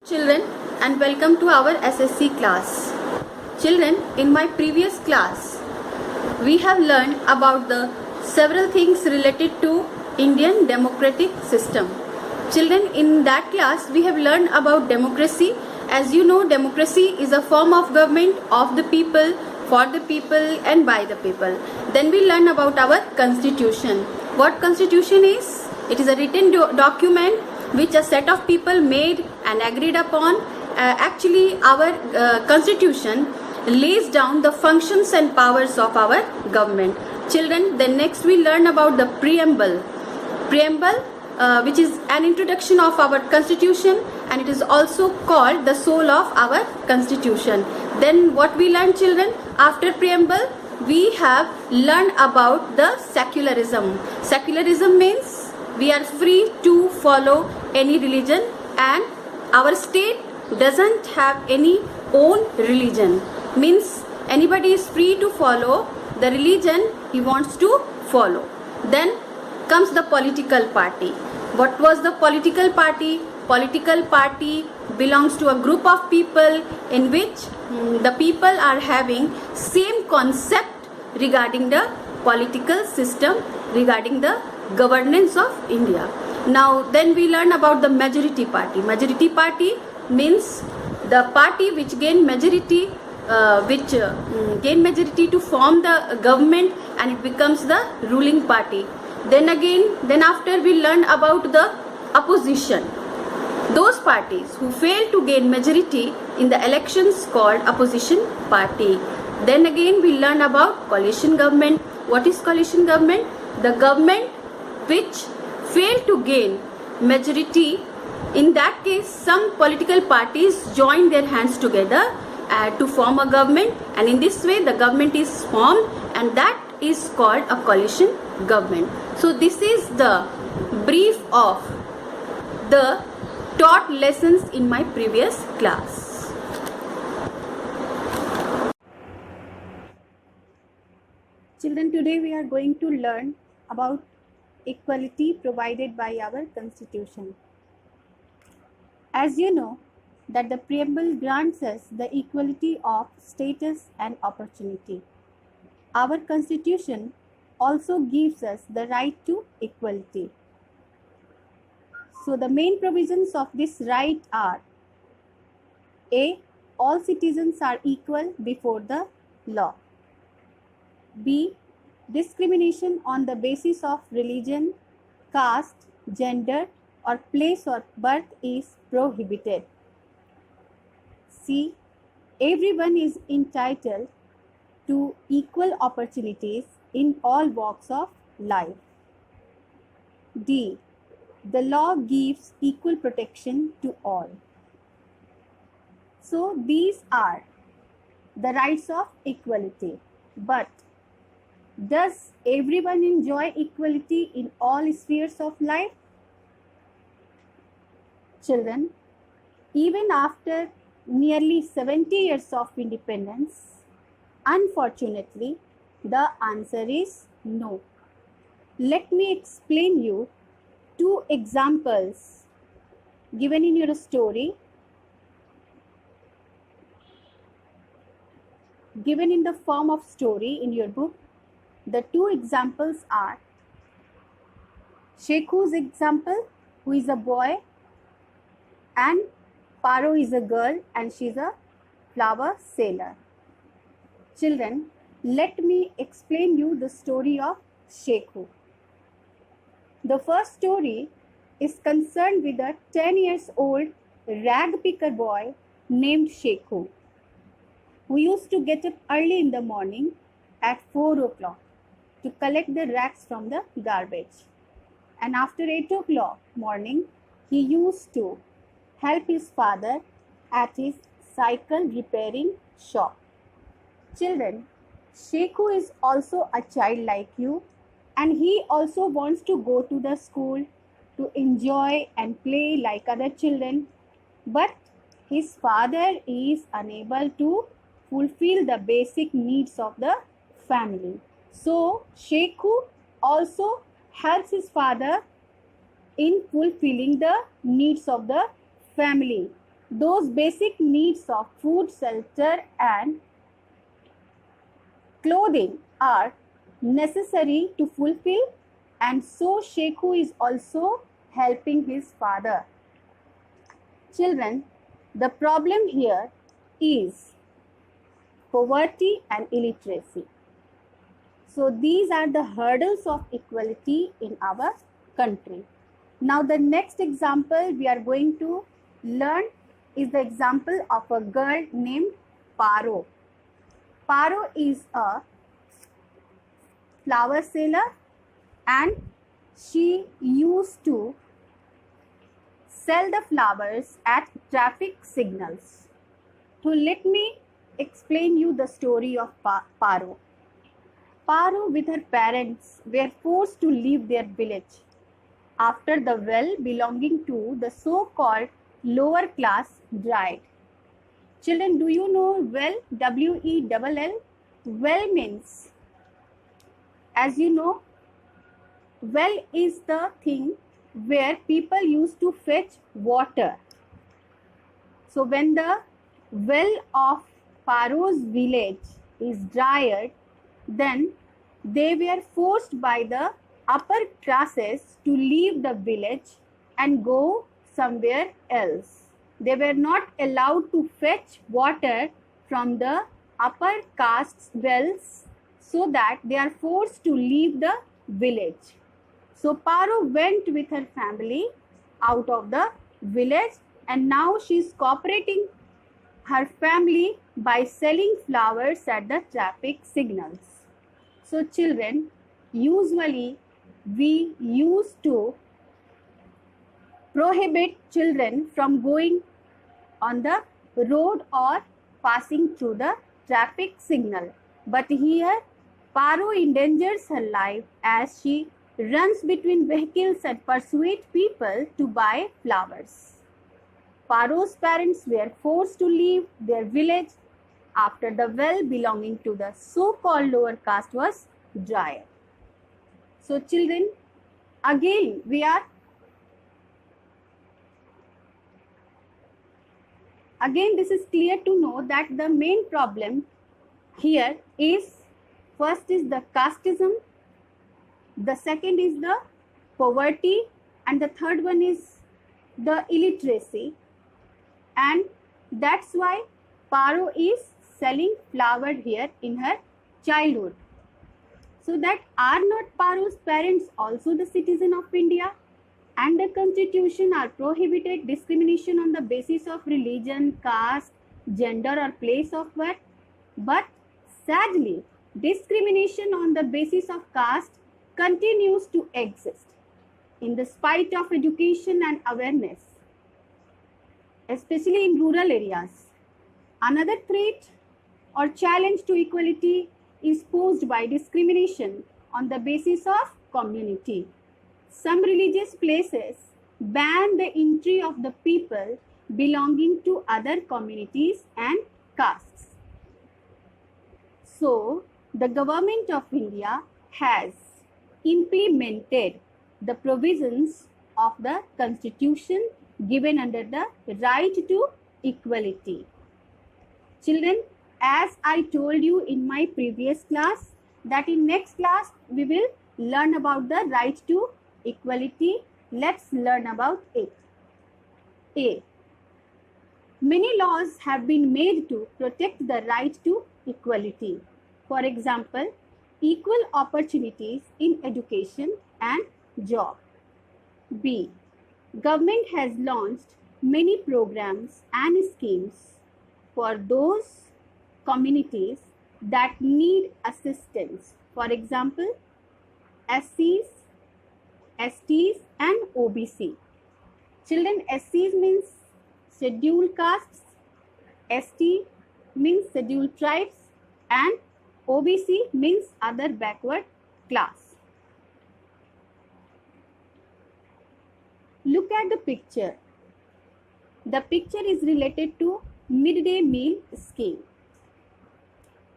Children, and welcome to our SSC class. Children, in my previous class we have learned about the several things related to Indian democratic system. Children, in that class we have learned about democracy. As you know, democracy is a form of government of the people, for the people and by the people. Then we learn about our constitution. What constitution is? It is a written document which a set of people made and agreed upon. Actually, our constitution lays down the functions and powers of our government. Children, then next we learn about the preamble. Preamble, which is an introduction of our constitution, and it is also called the soul of our constitution. Then what we learn, children? After preamble, we have learned about the secularism. Secularism means we are free to follow any religion, and our state doesn't have any own religion. Means anybody is free to follow the religion he wants to follow. Then comes the political party. What was the political party? Political party belongs to a group of people in which the people are having same concept regarding the political system, regarding the governance of India. Now then we learn about the majority party. Majority party means the party which gain majority, gain majority to form the government, and it becomes the ruling party. Then after we learn about the opposition. Those parties who fail to gain majority in the elections called opposition party. Then again we learn about coalition government. What is coalition government? The government which fail to gain majority. In that case, some political parties join their hands together to form a government, and in this way the government is formed, and that is called a coalition government. So this is the brief of the taught lessons in my previous class. Children, today we are going to learn about equality provided by our constitution. As you know, that the preamble grants us the equality of status and opportunity. Our constitution also gives us the right to equality. So the main provisions of this right are: A. All citizens are equal before the law. B. Discrimination on the basis of religion, caste, gender, or place of birth is prohibited. C. Everyone is entitled to equal opportunities in all walks of life. D. The law gives equal protection to all. So these are the rights of equality. But does everyone enjoy equality in all spheres of life? Children, even after nearly 70 years of independence, unfortunately, the answer is no. Let me explain you two examples given in your story, given in the form of story in your book. The two examples are Shekhu's example, who is a boy, and Paro is a girl and she is a flower seller. Children, let me explain you the story of Shekhu. The first story is concerned with a 10 years old rag picker boy named Shekhu, who used to get up early in the morning at 4 o'clock to collect the rags from the garbage. And after 8 o'clock morning, he used to help his father at his cycle repairing shop. Children, Shekhu is also a child like you, and he also wants to go to the school to enjoy and play like other children, but his father is unable to fulfill the basic needs of the family. So Shekhu also helps his father in fulfilling the needs of the family. those basic needs of food, shelter and clothing are necessary to fulfill, and so Shekhu is also helping his father. Children, the problem here is poverty and illiteracy. So these are the hurdles of equality in our country. Now the next example we are going to learn is the example of a girl named Paro. Paro is a flower seller and she used to sell the flowers at traffic signals. So let me explain you the story of Paro. Paro with her parents were forced to leave their village after the well belonging to the so-called lower class dried. Children, do you know well? W-E-L-L? Well means, as you know, well is the thing where people used to fetch water. So when the well of Paro's village is dried, then they were forced by the upper classes to leave the village and go somewhere else. They were not allowed to fetch water from the upper caste's wells, so that they are forced to leave the village. So Paro went with her family out of the village, and now she is cooperating her family by selling flowers at the traffic signals. So children, usually we used to prohibit children from going on the road or passing through the traffic signal. But here Paro endangers her life as she runs between vehicles and persuades people to buy flowers. Paro's parents were forced to leave their village after the well belonging to the so-called lower caste was dried. So children, again this is clear to know that the main problem here is, first is the casteism, the second is the poverty, and the third one is the illiteracy, and that's why Paro is selling flower here in her childhood. So that are not Paro's parents also the citizen of India? And the constitution are prohibited discrimination on the basis of religion, caste, gender or place of birth. But sadly, discrimination on the basis of caste continues to exist in the spite of education and awareness, especially in rural areas. Another threat or challenge to equality is posed by discrimination on the basis of community. Some religious places ban the entry of the people belonging to other communities and castes. So, the government of India has implemented the provisions of the constitution given under the right to equality. Children, as I told you in my previous class, that in next class we will learn about the right to equality. Let's learn about it. A. Many laws have been made to protect the right to equality. For example, equal opportunities in education and job. B. Government has launched many programs and schemes for those communities that need assistance. For example, SCs, STs and OBC. Children, SCs means scheduled castes, ST means scheduled tribes and OBC means other backward class. Look at the picture. The picture is related to midday meal scheme.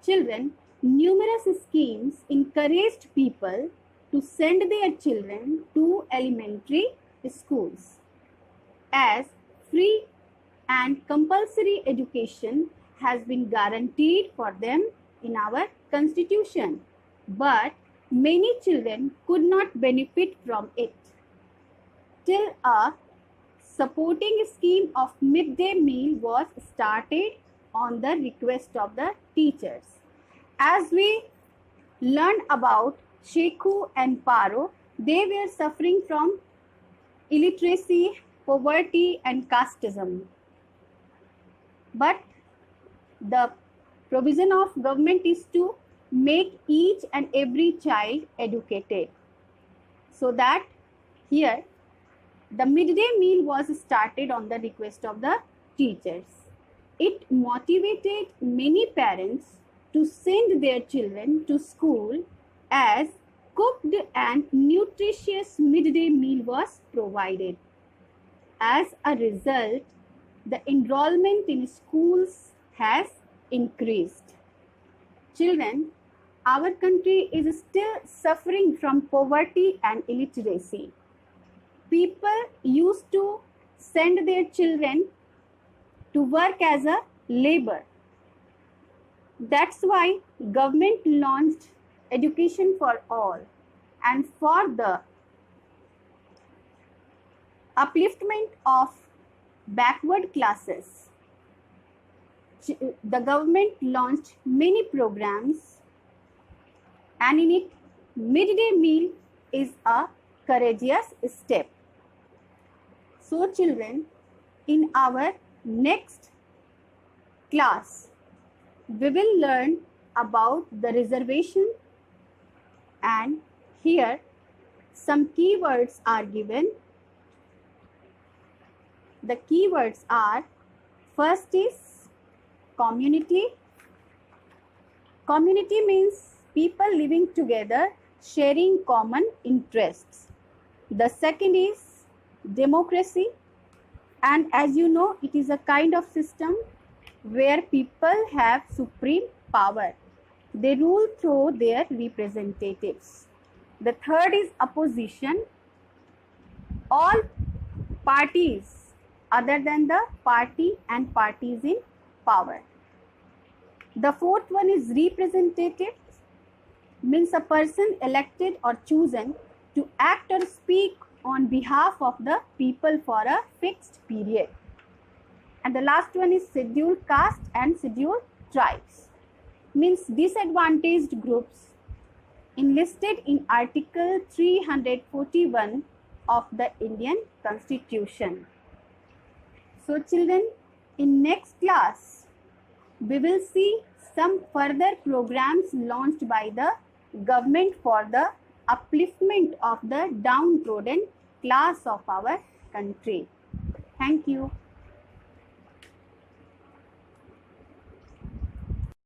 Children, numerous schemes encouraged people to send their children to elementary schools as free and compulsory education has been guaranteed for them in our constitution, but many children could not benefit from it till a supporting scheme of midday meal was started on the request of the teachers. As we learned about Sheku and Paro, they were suffering from illiteracy, poverty and casteism. But the provision of government is to make each and every child educated. So that here the midday meal was started on the request of the teachers. It motivated many parents to send their children to school as cooked and nutritious midday meal was provided. As a result, the enrollment in schools has increased. Children, our country is still suffering from poverty and illiteracy. People used to send their children to work as a labor. That's why government launched education for all, and for the upliftment of backward classes, the government launched many programs, and in it midday meal is a courageous step. So children, in our next class, we will learn about the reservation, and here some keywords are given. The keywords are, first is community. Community means people living together, sharing common interests. The second is democracy, and as you know, it is a kind of system where people have supreme power. They rule through their representatives. The third is opposition. All parties other than the party and parties in power. The fourth one is representative, means a person elected or chosen to act or speak on behalf of the people for a fixed period. And the last one is scheduled caste and scheduled tribes, means disadvantaged groups enlisted in Article 341 of the Indian Constitution. So children, in next class, we will see some further programs launched by the government for the upliftment of the downtrodden class of our country. Thank you.